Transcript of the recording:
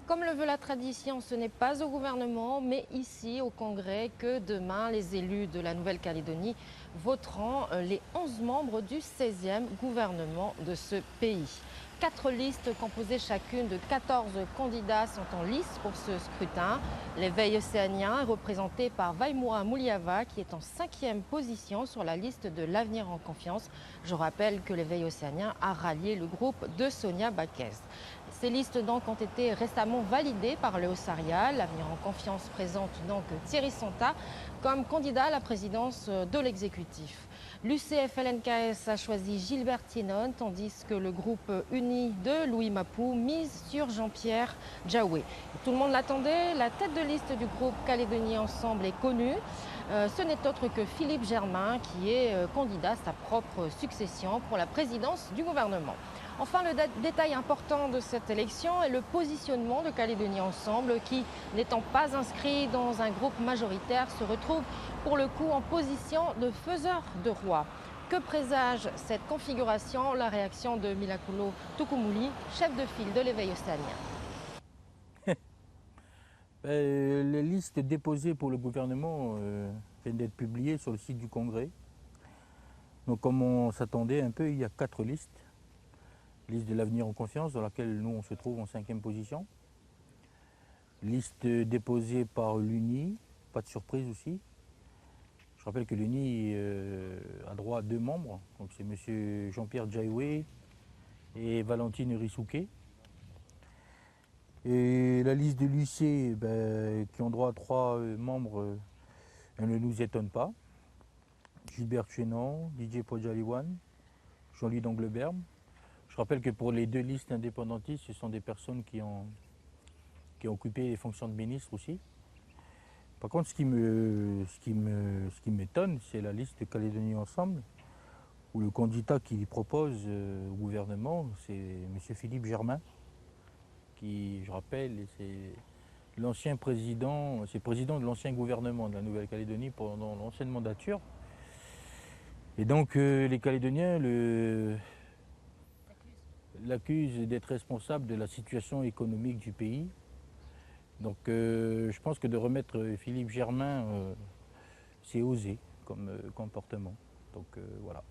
Comme le veut la tradition, ce n'est pas au gouvernement, mais ici au Congrès que demain les élus de la Nouvelle-Calédonie voteront les 11 membres du 16e gouvernement de ce pays. 4 listes composées chacune de 14 candidats sont en lice pour ce scrutin. L'éveil océanien est représenté par Vaimoura Mouliava qui est en 5e position sur la liste de l'avenir en confiance. Je rappelle que l'éveil océanien a rallié le groupe de Sonia Baquez. Ces listes donc ont été récemment validées par le Haut-Saria. L'avenir en confiance présente donc Thierry Santa comme candidat à la présidence de l'exécutif. L'UCF-LNKS a choisi Gilbert Tienon, tandis que le groupe uni de Louis Mapou mise sur Jean-Pierre Djaoué. Tout le monde l'attendait, la tête de liste du groupe Calédonie Ensemble est connue. Ce n'est autre que Philippe Germain qui est candidat à sa propre succession pour la présidence du gouvernement. Enfin, le détail important de cette élection est le positionnement de Calédonie Ensemble qui, n'étant pas inscrit dans un groupe majoritaire, se retrouve pour le coup en position de faiseur de roi. Que présage cette configuration? La réaction de Milakulo Tukumuli, chef de file de l'éveil océanien. Les listes déposées pour le gouvernement viennent d'être publiées sur le site du Congrès. Donc comme on s'attendait un peu, il y a 4 listes. Liste de l'avenir en confiance, dans laquelle nous on se trouve en 5e position. Liste déposée par l'UNI, pas de surprise aussi. Je rappelle que l'UNI a droit à 2 membres, donc c'est M. Jean-Pierre Djaoué et Valentine Rissouquet. Et la liste de l'UC, qui ont droit à 3 membres, elle ne nous étonne pas. Gilbert Tienon, Didier Podjaliwan, Jean-Louis d'Angleberme. Je rappelle que pour les 2 listes indépendantistes, ce sont des personnes qui ont occupé les fonctions de ministre aussi. Par contre, ce qui m'étonne, c'est la liste de Calédonie Ensemble, où le candidat qui propose au gouvernement, c'est M. Philippe Germain, qui, je rappelle, c'est l'ancien président, c'est président de l'ancien gouvernement de la Nouvelle-Calédonie pendant l'ancienne mandature. Et donc les Calédoniens l'accusent d'être responsable de la situation économique du pays. Donc je pense que de remettre Philippe Germain, c'est osé comme comportement. Donc voilà.